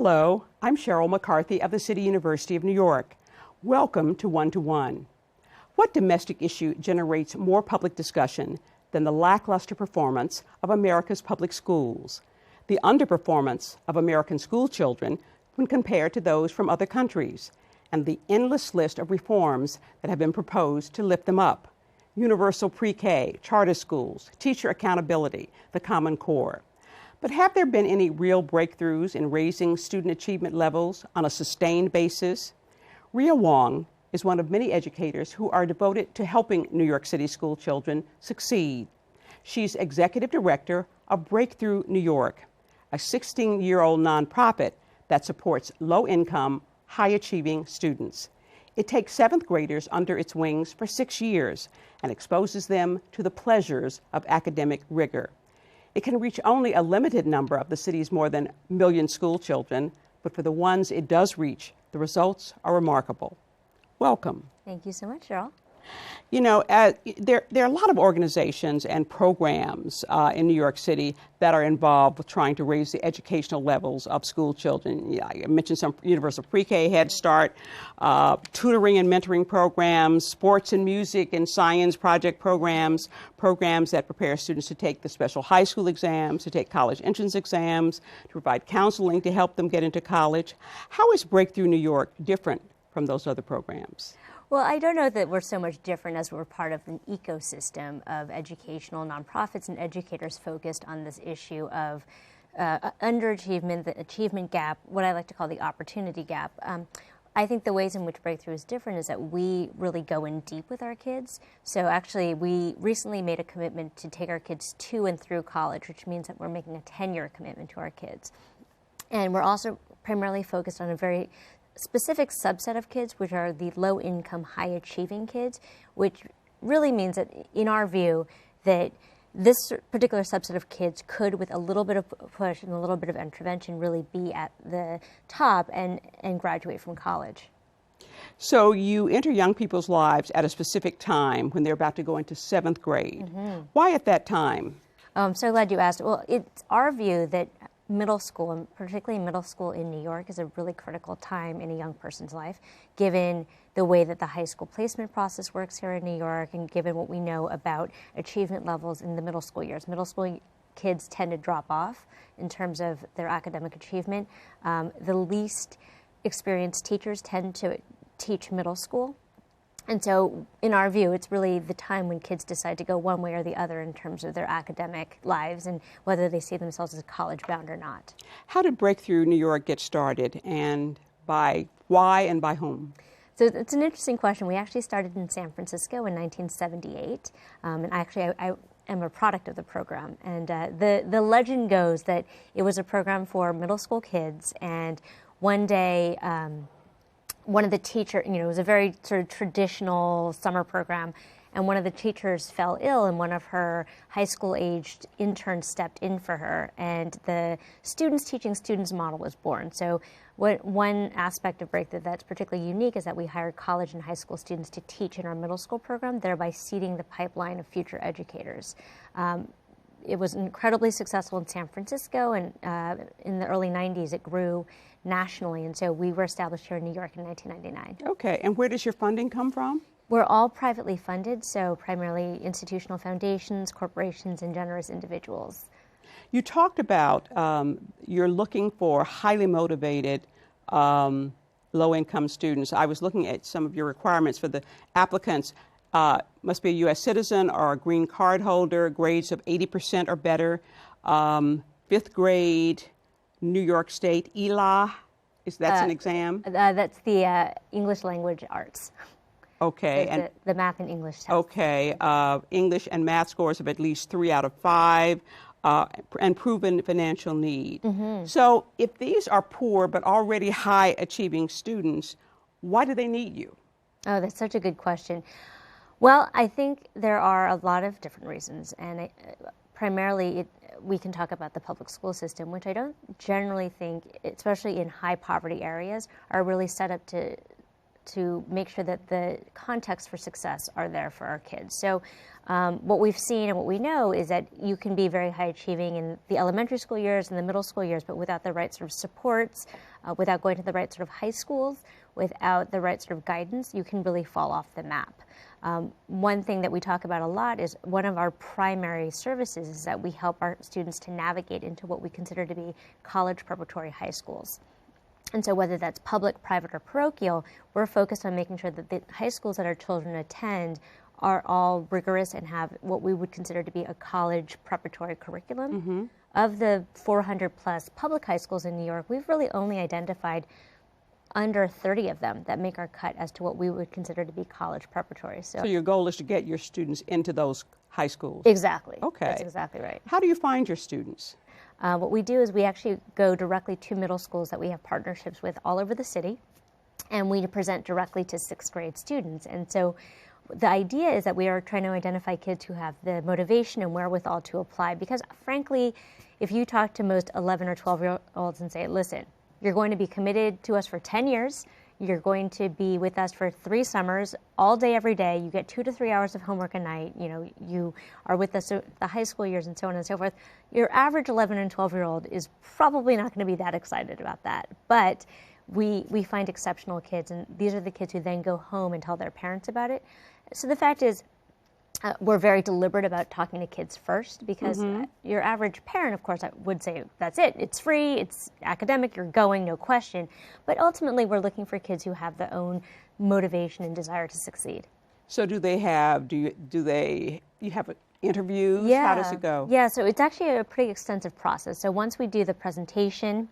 Hello, I'm Cheryl McCarthy of the City University of New York. Welcome to One-to-One. What domestic issue generates more public discussion than the lackluster performance of America's public schools, the underperformance of American school children when compared to those from other countries, and the endless list of reforms that have been proposed to lift them up? Universal pre-K, charter schools, teacher accountability, the Common Core. But have there been any real breakthroughs in raising student achievement levels on a sustained basis? Rhea Wong is one of many educators who are devoted to helping New York City school children succeed. She's executive director of Breakthrough New York, a 16-year-old nonprofit that supports low-income, high-achieving students. It takes seventh graders under its wings for 6 years and exposes them to the pleasures of academic rigor. It can reach only a limited number of the city's more than 1 million school children, but for the ones it does reach, the results are remarkable. Welcome. Thank you so much, Cheryl. You know, there are a lot of organizations and programs in New York City that are involved with trying to raise the educational levels of school children. Yeah, I mentioned some Universal Pre-K, Head Start, tutoring and mentoring programs, sports and music and science project programs, programs that prepare students to take the special high school exams, to take college entrance exams, to provide counseling to help them get into college. How is Breakthrough New York different from those other programs? Well, I don't know that we're so much different as we're part of an ecosystem of educational nonprofits and educators focused on this issue of underachievement, the achievement gap, what I like to call the opportunity gap. I think the ways in which Breakthrough is different is that we really go in deep with our kids. So actually, we recently made a commitment to take our kids to and through college, which means that we're making a 10-year commitment to our kids. And we're also primarily focused on a very specific subset of kids, which are the low-income, high-achieving kids, which really means that, in our view, that this particular subset of kids could, with a little bit of push and a little bit of intervention, really be at the top and graduate from college. So you enter young people's lives at a specific time when they're about to go into seventh grade. Mm-hmm. Why at that time? I'm so glad you asked. Well, it's our view that middle school, and particularly middle school in New York, is a really critical time in a young person's life, given the way that the high school placement process works here in New York and given what we know about achievement levels in the middle school years. Middle school kids tend to drop off in terms of their academic achievement. The least experienced teachers tend to teach middle school. And so, in our view, it's really the time when kids decide to go one way or the other in terms of their academic lives and whether they see themselves as college-bound or not. How did Breakthrough New York get started, and by why and by whom? So it's an interesting question. We actually started in San Francisco in 1978, and I am a product of the program. And the legend goes that it was a program for middle school kids, and one day one of the teachers, it was a very sort of traditional summer program, and one of the teachers fell ill, and one of her high school-aged interns stepped in for her, and the students teaching students model was born. So one aspect of Breakthrough that's particularly unique is that we hired college and high school students to teach in our middle school program, thereby seeding the pipeline of future educators. It was incredibly successful in San Francisco, and in the early 90s it grew nationally, and so we were established here in New York in 1999. Okay, and where does your funding come from? We're all privately funded, so primarily institutional foundations, corporations, and generous individuals. You talked about you're looking for highly motivated low-income students. I was looking at some of your requirements for the applicants. Must be a U.S. citizen or a green card holder, grades of 80% or better, fifth grade, New York State, ELA, that's an exam? That's the English language arts. Okay. So and the math and English test. Okay. English and math scores of at least 3 out of 5, and proven financial need. Mm-hmm. So if these are poor but already high-achieving students, why do they need you? Oh, that's such a good question. Well, I think there are a lot of different reasons, and primarily we can talk about the public school system, which I don't generally think, especially in high poverty areas, are really set up to to make sure that the context for success are there for our kids. So what we've seen and what we know is that you can be very high achieving in the elementary school years and the middle school years, but without the right sort of supports, without going to the right sort of high schools, without the right sort of guidance, you can really fall off the map. One thing that we talk about a lot is one of our primary services is that we help our students to navigate into what we consider to be college preparatory high schools. And so whether that's public, private, or parochial, we're focused on making sure that the high schools that our children attend are all rigorous and have what we would consider to be a college preparatory curriculum. Mm-hmm. Of the 400 plus public high schools in New York, we've really only identified under 30 of them that make our cut as to what we would consider to be college preparatory. So your goal is to get your students into those high schools? Exactly. Okay. That's exactly right. How do you find your students? What we do is we actually go directly to middle schools that we have partnerships with all over the city, and we present directly to 6th grade students. And so the idea is that we are trying to identify kids who have the motivation and wherewithal to apply, because frankly, if you talk to most 11 or 12-year-olds and say, listen, you're going to be committed to us for 10 years, you're going to be with us for 3 summers, all day, every day, you get 2 to 3 hours of homework a night, you are with us the high school years and so on and so forth, your average 11 and 12-year-old is probably not going to be that excited about that. But we find exceptional kids, and these are the kids who then go home and tell their parents about it. So the fact is, we're very deliberate about talking to kids first, because your average parent, of course, would say, that's it, it's free, it's academic, you're going, no question. But ultimately, we're looking for kids who have their own motivation and desire to succeed. So do you have interviews? Yeah. How does it go? Yeah, so it's actually a pretty extensive process. So once we do the presentation,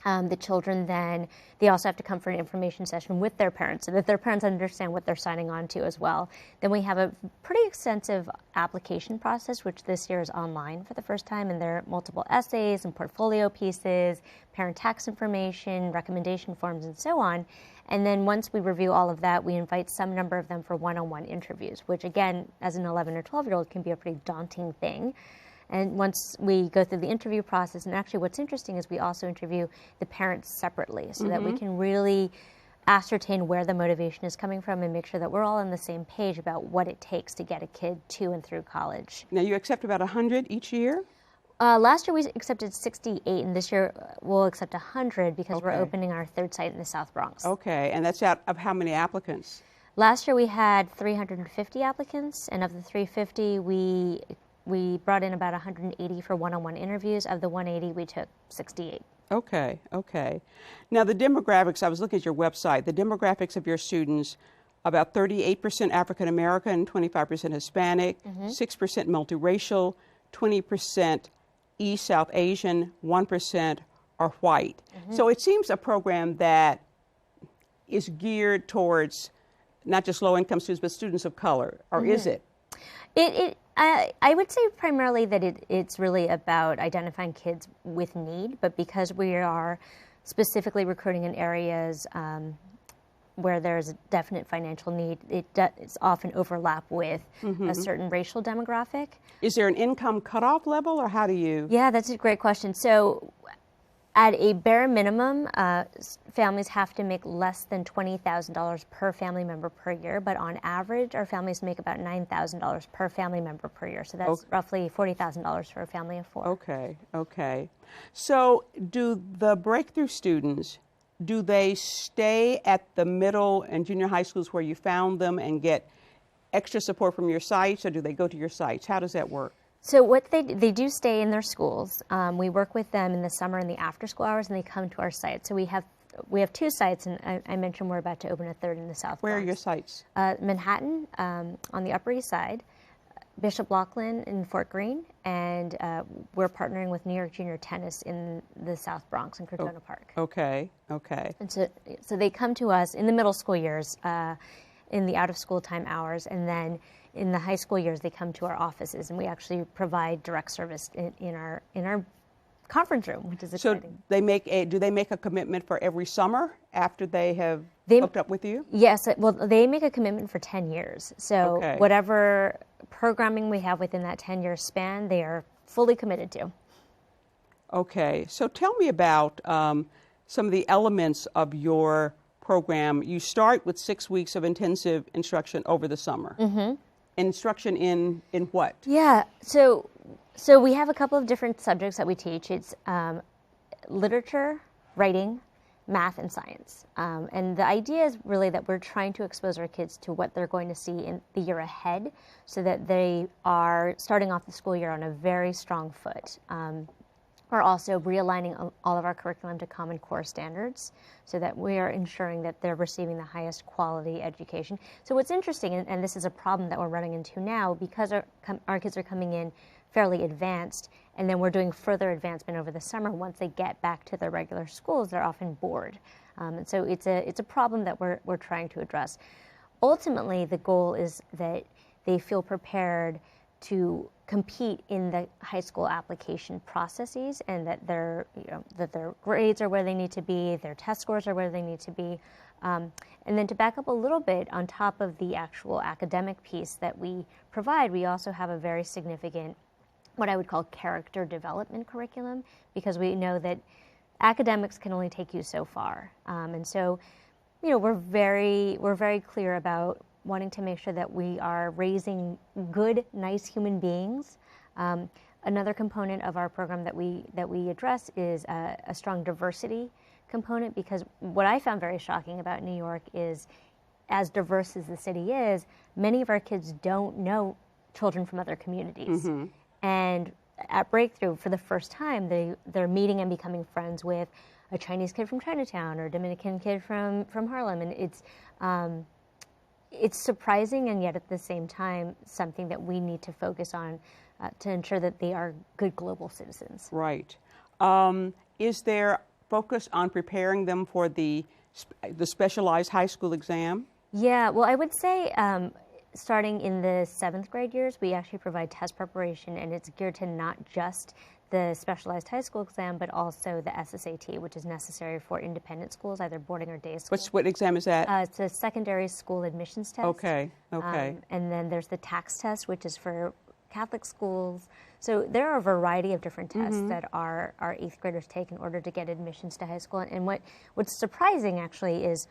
the children then, they also have to come for an information session with their parents so that their parents understand what they're signing on to as well. Then we have a pretty extensive application process, which this year is online for the first time, and there are multiple essays and portfolio pieces, parent tax information, recommendation forms, and so on. And then once we review all of that, we invite some number of them for one-on-one interviews, which again, as an 11 or 12-year-old, can be a pretty daunting thing. And once we go through the interview process, and actually what's interesting is we also interview the parents separately so that we can really ascertain where the motivation is coming from and make sure that we're all on the same page about what it takes to get a kid to and through college. Now, you accept about 100 each year? Last year we accepted 68, and this year we'll accept 100 because we're opening our 3rd site in the South Bronx. Okay, and that's out of how many applicants? Last year we had 350 applicants, and of the 350 we brought in about 180 for one-on-one interviews. Of the 180, we took 68. Okay. Now, the demographics, I was looking at your website, the demographics of your students, about 38% African American, 25% Hispanic, 6% multiracial, 20% East South Asian, 1% are white. So it seems a program that is geared towards not just low-income students, but students of color, or is it? I would say primarily that it's really about identifying kids with need, but because we are specifically recruiting in areas where there's a definite financial need, it's often overlap with a certain racial demographic. Is there an income cutoff level, or how do you? Yeah, that's a great question. So at a bare minimum, families have to make less than $20,000 per family member per year, but on average, our families make about $9,000 per family member per year. So that's roughly $40,000 for a family of 4. Okay. So do the breakthrough students, do they stay at the middle and junior high schools where you found them and get extra support from your sites, or do they go to your sites? How does that work? So what they do stay in their schools. We work with them in the summer and the after school hours, and they come to our site. So we have 2 sites, and I mentioned we're about to open a 3rd in the South Bronx. Where are your sites? Manhattan on the Upper East Side, Bishop Loughlin in Fort Greene, and we're partnering with New York Junior Tennis in the South Bronx in Crotona Park. Okay. And so they come to us in the middle school years, in the out-of-school time hours, and then in the high school years, they come to our offices, and we actually provide direct service in our conference room, which is exciting. So do they make a commitment for every summer after they have hooked up with you? Yes. Well, they make a commitment for 10 years. So whatever programming we have within that 10-year span, they are fully committed to. Okay. So tell me about some of the elements of your program, you start with 6 weeks of intensive instruction over the summer. Mm-hmm. Instruction in what? Yeah, so we have a couple of different subjects that we teach. It's literature, writing, math, and science. And the idea is really that we're trying to expose our kids to what they're going to see in the year ahead so that they are starting off the school year on a very strong foot. We're also realigning all of our curriculum to Common Core standards so that we are ensuring that they're receiving the highest quality education. So what's interesting, and this is a problem that we're running into now, because our kids are coming in fairly advanced, and then we're doing further advancement over the summer. Once they get back to their regular schools, they're often bored. And so it's a problem that we're trying to address. Ultimately, the goal is that they feel prepared to compete in the high school application processes, and that their grades are where they need to be, their test scores are where they need to be. And then to back up a little bit, on top of the actual academic piece that we provide, we also have a very significant, what I would call, character development curriculum, because we know that academics can only take you so far. And so, we're very clear about wanting to make sure that we are raising good, nice human beings. Another component of our program that we address is a strong diversity component, because what I found very shocking about New York is, as diverse as the city is, many of our kids don't know children from other communities. Mm-hmm. And at Breakthrough, for the first time, they're meeting and becoming friends with a Chinese kid from Chinatown or a Dominican kid from Harlem, and it's surprising, and yet at the same time something that we need to focus on to ensure that they are good global citizens. Right. Is there focus on preparing them for the specialized high school exam? Yeah, well, I would say starting in the 7th grade years, we actually provide test preparation, and it's geared to not just the specialized high school exam, but also the SSAT, which is necessary for independent schools, either boarding or day school. What exam is that? It's a secondary school admissions test. Okay. And then there's the tax test, which is for Catholic schools. So there are a variety of different tests mm-hmm. that our 8th graders take in order to get admissions to high school. And what's surprising, actually, is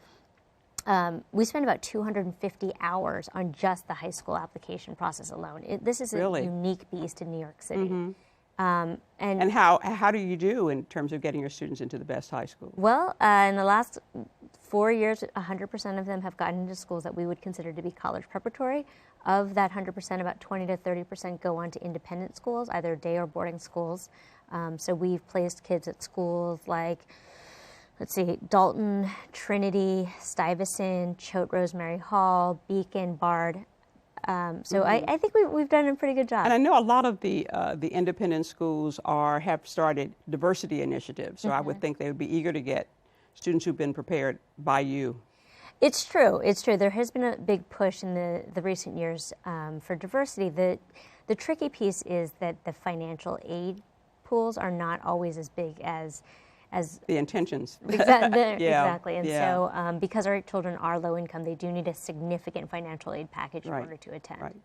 we spend about 250 hours on just the high school application process alone. This is a unique beast in New York City. Mm-hmm. And how do you do in terms of getting your students into the best high school? Well, in the last 4 years, 100% of them have gotten into schools that we would consider to be college preparatory. Of that 100%, about 20 to 30% go on to independent schools, either day or boarding schools. So we've placed kids at schools like, Dalton, Trinity, Stuyvesant, Choate Rosemary Hall, Beacon, Bard. So mm-hmm. I think we've done a pretty good job. And I know a lot of the independent schools have started diversity initiatives, so mm-hmm. I would think they would be eager to get students who've been prepared by you. It's true. There has been a big push in the recent years for diversity. The tricky piece is that the financial aid pools are not always as big as the intentions. Exactly. And so because our children are low income, they do need a significant financial aid package in order to attend. Right.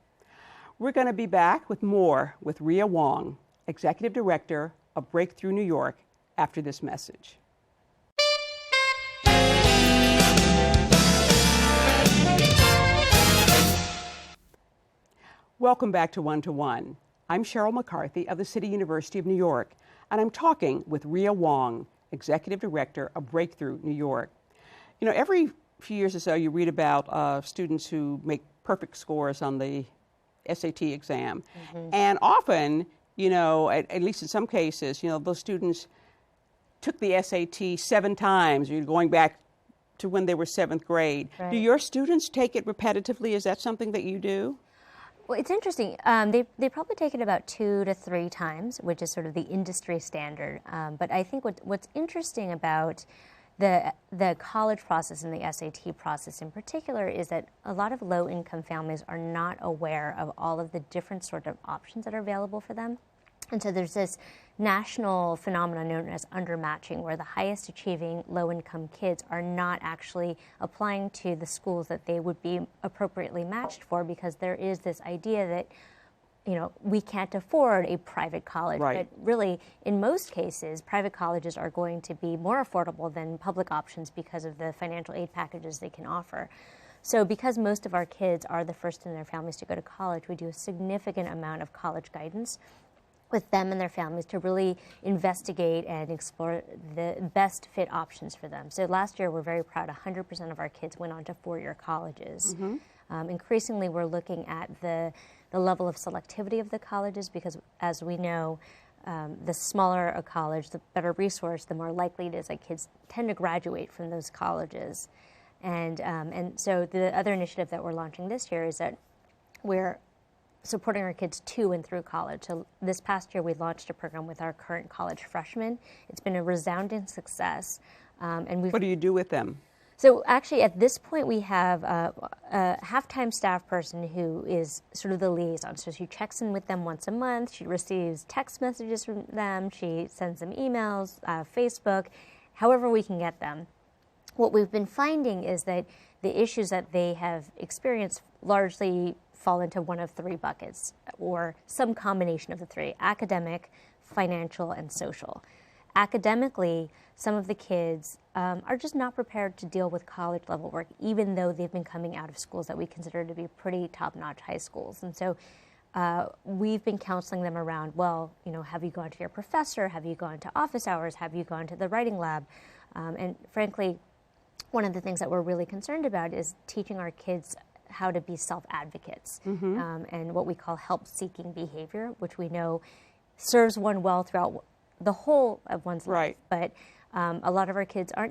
We're going to be back with more with Rhea Wong, Executive Director of Breakthrough New York, after this message. Welcome back to One to One. I'm Cheryl McCarthy of the City University of New York, and I'm talking with Rhea Wong, Executive Director of Breakthrough New York. Every few years or so you read about students who make perfect scores on the SAT exam. Mm-hmm. And often, at least in some cases, those students took the SAT 7 times. You're going back to when they were 7th grade. Right. Do your students take it repetitively? Is that something that you do? Well, it's interesting. They probably take it about 2 to 3 times, which is sort of the industry standard. But I think what's interesting about the college process and the SAT process in particular is that a lot of low-income families are not aware of all of the different sort of options that are available for them. And so there's this national phenomenon known as undermatching, where the highest achieving low-income kids are not actually applying to the schools that they would be appropriately matched for, because there is this idea that we can't afford a private college. Right. But really, in most cases, private colleges are going to be more affordable than public options because of the financial aid packages they can offer. So because most of our kids are the first in their families to go to college, we do a significant amount of college guidance with them and their families to really investigate and explore the best fit options for them. So last year, we're very proud, 100% of our kids went on to four-year colleges. Increasingly, we're looking at the level of selectivity of the colleges because, as we know, the smaller a college, the better resource, the more likely it is that kids tend to graduate from those colleges. And so the other initiative that we're launching this year is that we're supporting our kids to and through college. So this past year, we launched a program with our current college freshmen. It's been a resounding success. What do you do with them? So actually, at this point, we have a half-time staff person who is sort of the liaison. So she checks in with them once a month. She receives text messages from them. She sends them emails, Facebook, however we can get them. What we've been finding is that the issues that they have experienced largely fall into one of three buckets, or some combination of the three: academic, financial, and social. Academically, some of the kids are just not prepared to deal with college level work, even though they've been coming out of schools that we consider to be pretty top-notch high schools. And so we've been counseling them around, well, have you gone to your professor? Have you gone to office hours? Have you gone to the writing lab? And frankly, one of the things that we're really concerned about is teaching our kids how to be self-advocates and what we call help-seeking behavior, which we know serves one well throughout the whole of one's life. But a lot of our kids they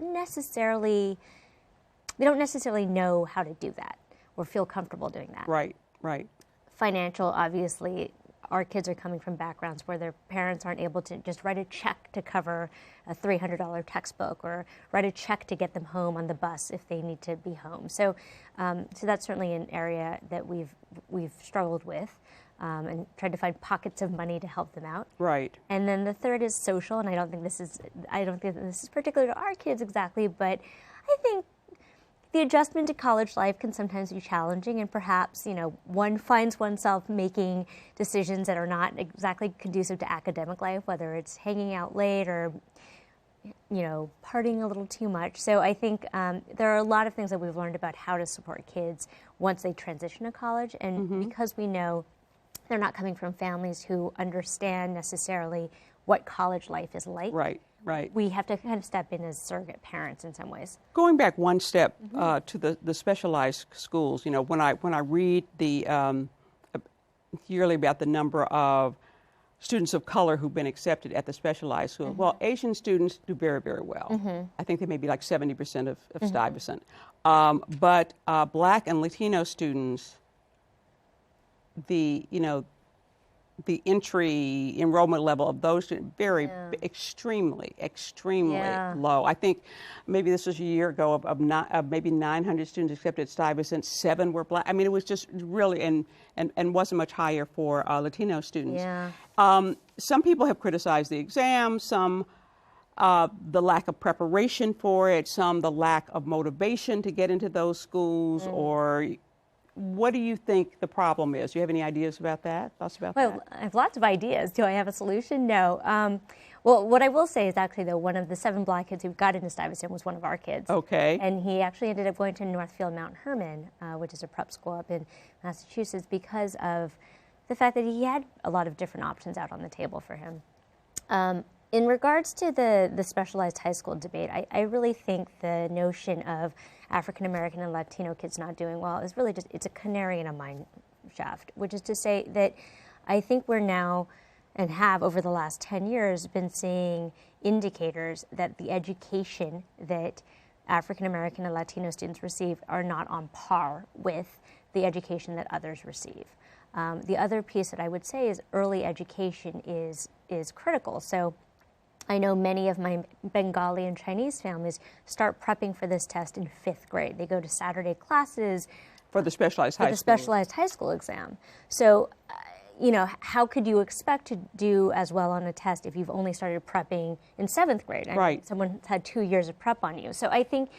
don't necessarily know how to do that or feel comfortable doing that. Right. Financial, obviously, our kids are coming from backgrounds where their parents aren't able to just write a check to cover a $300 textbook or write a check to get them home on the bus if they need to be home. So that's certainly an area that we've struggled with and tried to find pockets of money to help them out. Right. And then the third is social, and I don't think this is particular to our kids exactly, but I think the adjustment to college life can sometimes be challenging, and perhaps, one finds oneself making decisions that are not exactly conducive to academic life, whether it's hanging out late or, partying a little too much. So I think there are a lot of things that we've learned about how to support kids once they transition to college, and because we know they're not coming from families who understand necessarily what college life is like. Right. We have to kind of step in as surrogate parents in some ways. Going back one step to the specialized schools, when I read the yearly about the number of students of color who've been accepted at the specialized school, well, Asian students do very, very well. I think they may be like 70% of Stuyvesant. But Black and Latino students, the entry enrollment level of those students, extremely low. I think maybe this was a year ago of maybe 900 students accepted at Stuyvesant, 7 were Black. I mean, it was just really, and wasn't much higher for Latino students. Some people have criticized the exam, some the lack of preparation for it, some the lack of motivation to get into those schools, or what do you think the problem is? Do you have any ideas about that? Thoughts about that? Well, I have lots of ideas. Do I have a solution? No. Well, what I will say is actually, though, one of the 7 Black kids who got into Stuyvesant was one of our kids. Okay. And he actually ended up going to Northfield Mount Herman, which is a prep school up in Massachusetts, because of the fact that he had a lot of different options out on the table for him. In regards to the specialized high school debate, I really think the notion of African American and Latino kids not doing well is really it's a canary in a mine shaft, which is to say that I think we're now, and have over the last 10 years, been seeing indicators that the education that African American and Latino students receive are not on par with the education that others receive. The other piece that I would say is early education is critical. So I know many of my Bengali and Chinese families start prepping for this test in 5th grade. They go to Saturday classes for the specialized high school. For the specialized high school exam. So, how could you expect to do as well on a test if you've only started prepping in 7th grade? I mean, someone's had 2 years of prep on you. So I think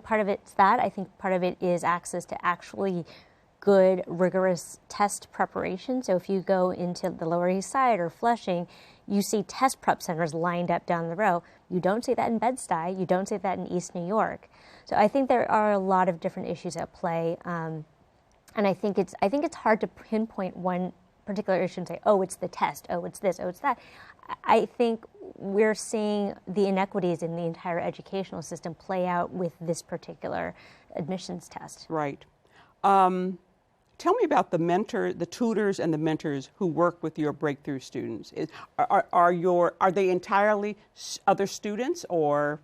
part of it's that. I think part of it is access to actually good, rigorous test preparation. So if you go into the Lower East Side or Flushing, you see test prep centers lined up down the row. You don't see that in Bed-Stuy. You don't see that in East New York. So I think there are a lot of different issues at play, and I think it's hard to pinpoint one particular issue and say, oh, it's the test, oh, it's this, oh, it's that. I think we're seeing the inequities in the entire educational system play out with this particular admissions test. Right. Tell me about the tutors and the mentors who work with your breakthrough students. Are they entirely other students, or?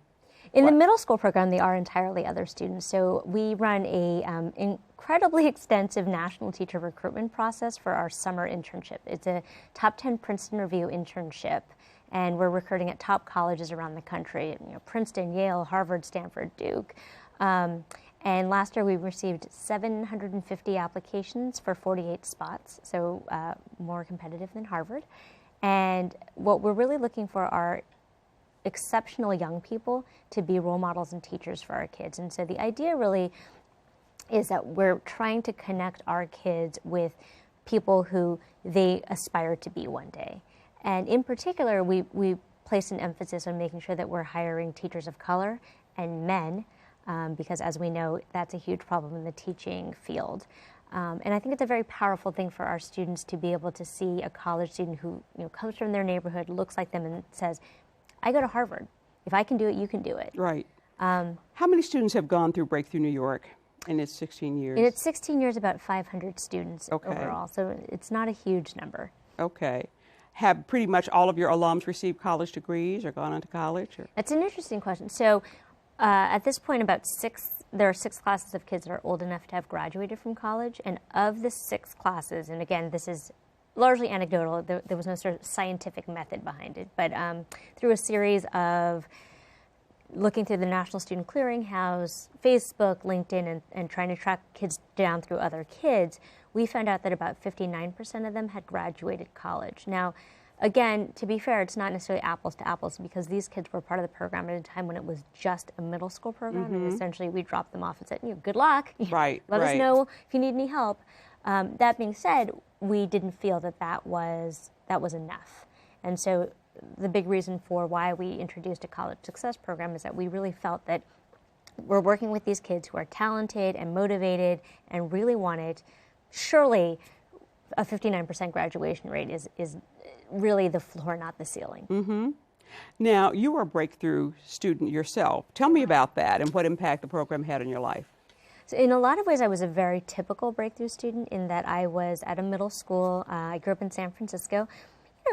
In the middle school program, they are entirely other students. So we run a incredibly extensive national teacher recruitment process for our summer internship. It's a top 10 Princeton Review internship, and we're recruiting at top colleges around the country, Princeton, Yale, Harvard, Stanford, Duke. And last year we received 750 applications for 48 spots, so more competitive than Harvard. And what we're really looking for are exceptional young people to be role models and teachers for our kids. And so the idea really is that we're trying to connect our kids with people who they aspire to be one day. And in particular, we place an emphasis on making sure that we're hiring teachers of color and men, because as we know, that's a huge problem in the teaching field. And I think it's a very powerful thing for our students to be able to see a college student who comes from their neighborhood, looks like them, and says, I go to Harvard. If I can do it, you can do it. Right. How many students have gone through Breakthrough New York in its 16 years? In its 16 years, about 500 students overall, so it's not a huge number. Okay. Have pretty much all of your alums received college degrees or gone on to college? Or? That's an interesting question. So at this point, there are 6 classes of kids that are old enough to have graduated from college, and of the 6 classes, and again, this is largely anecdotal, there was no sort of scientific method behind it, but through a series of looking through the National Student Clearinghouse, Facebook, LinkedIn, and trying to track kids down through other kids, we found out that about 59% of them had graduated college. Now, again, to be fair, it's not necessarily apples to apples, because these kids were part of the program at a time when it was just a middle school program, and essentially we dropped them off and said, good luck. Right. Let us know if you need any help. That being said, we didn't feel that was enough. And so the big reason for why we introduced a college success program is that we really felt that we're working with these kids who are talented and motivated and really want it. Surely a 59% graduation rate is really the floor, not the ceiling. Mm-hmm. Now, you were a breakthrough student yourself. Tell me about that and what impact the program had on your life. So in a lot of ways, I was a very typical breakthrough student in that I was at a middle school. I grew up in San Francisco.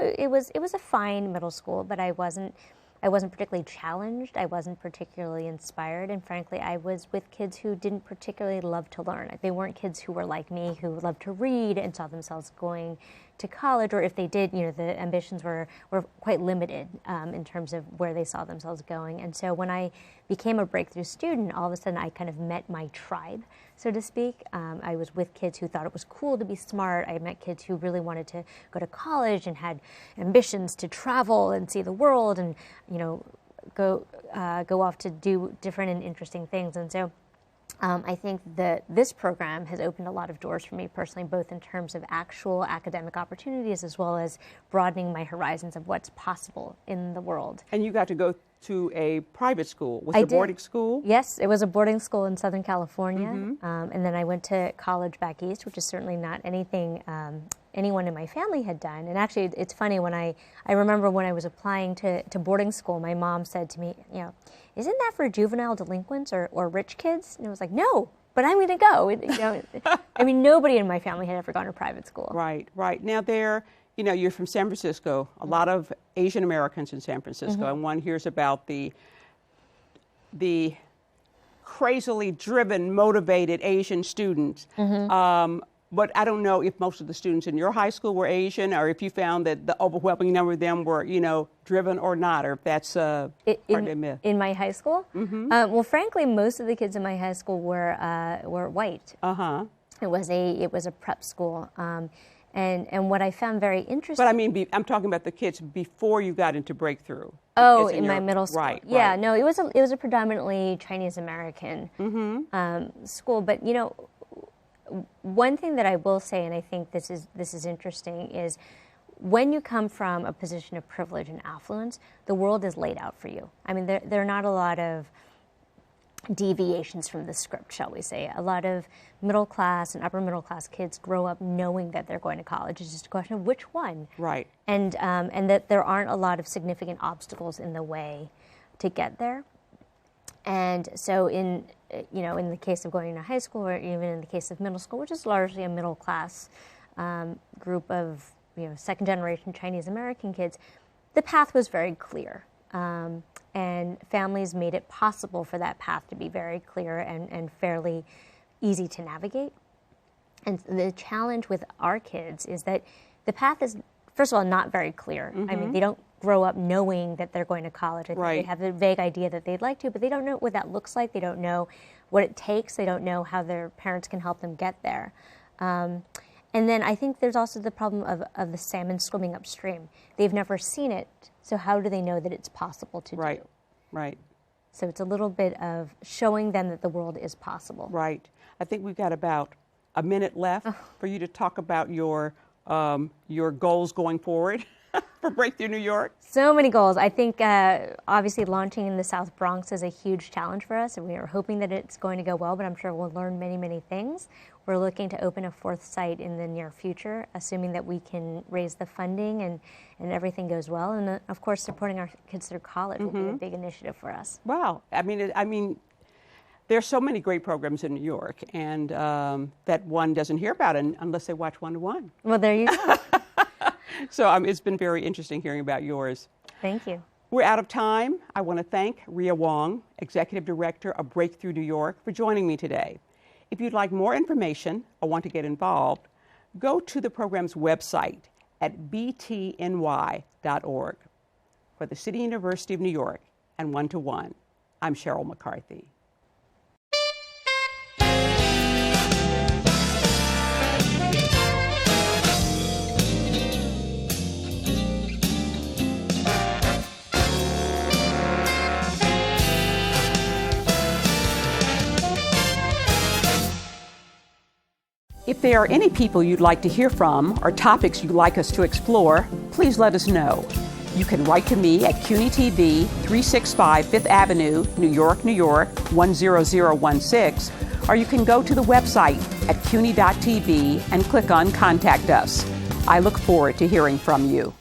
It was a fine middle school, but I wasn't particularly challenged. I wasn't particularly inspired, and frankly, I was with kids who didn't particularly love to learn. They weren't kids who were like me, who loved to read and saw themselves going to college, or if they did, the ambitions were quite limited in terms of where they saw themselves going. And so when I became a breakthrough student, all of a sudden I kind of met my tribe, so to speak. I was with kids who thought it was cool to be smart. I met kids who really wanted to go to college and had ambitions to travel and see the world and, go off to do different and interesting things. And so I think that this program has opened a lot of doors for me personally, both in terms of actual academic opportunities as well as broadening my horizons of what's possible in the world. And you got to go to a private school. Was it a boarding school? Yes, it was a boarding school in Southern California. And then I went to college back east, which is certainly not anything anyone in my family had done. And actually, it's funny, when I remember when I was applying to boarding school, my mom said to me, isn't that for juvenile delinquents or rich kids? And I was like, no, but I'm going to go. I mean, nobody in my family had ever gone to private school. Right. Now you're from San Francisco, a lot of Asian Americans in San Francisco, and one hears about the crazily driven, motivated Asian students. But I don't know if most of the students in your high school were Asian, or if you found that the overwhelming number of them were, driven or not, or if that's hard to admit. In my high school? Well, frankly, most of the kids in my high school were white. It was a prep school. And what I found very interesting... But I mean, I'm talking about the kids before you got into Breakthrough. Oh, in my middle school. Right. Yeah, right. No, it was a predominantly Chinese American school. But, one thing that I will say, and I think this is interesting, is when you come from a position of privilege and affluence, the world is laid out for you. I mean, there are not a lot of deviations from the script, shall we say. A lot of middle class and upper middle class kids grow up knowing that they're going to college. It's just a question of which one. Right. And that there aren't a lot of significant obstacles in the way to get there. And so in the case of going to high school, or even in the case of middle school, which is largely a middle class group of second generation Chinese American kids, the path was very clear. And families made it possible for that path to be very clear and fairly easy to navigate. And the challenge with our kids is that the path is, first of all, not very clear. Mm-hmm. I mean, they don't grow up knowing that they're going to college. I think they have a vague idea that they'd like to, but they don't know what that looks like. They don't know what it takes. They don't know how their parents can help them get there. And then I think there's also the problem of the salmon swimming upstream. They've never seen it, so how do they know that it's possible to do? Right. So it's a little bit of showing them that the world is possible. Right. I think we've got about a minute left for you to talk about your goals going forward for Breakthrough New York. So many goals. I think obviously launching in the South Bronx is a huge challenge for us, and we are hoping that it's going to go well, but I'm sure we'll learn many, many things. We're looking to open a fourth site in the near future, assuming that we can raise the funding and everything goes well. And of course, supporting our kids through college will be a big initiative for us. Wow. I mean, there's so many great programs in New York, and that one doesn't hear about it unless they watch 1-to-1. Well, there you go. So it's been very interesting hearing about yours. Thank you. We're out of time. I want to thank Rhea Wong, Executive Director of Breakthrough New York, for joining me today. If you'd like more information or want to get involved, go to the program's website at btny.org. For the City University of New York and 1-to-1, I'm Cheryl McCarthy. If there are any people you'd like to hear from or topics you'd like us to explore, please let us know. You can write to me at CUNY TV, 365 Fifth Avenue, New York, 10016, or you can go to the website at cuny.tv and click on Contact Us. I look forward to hearing from you.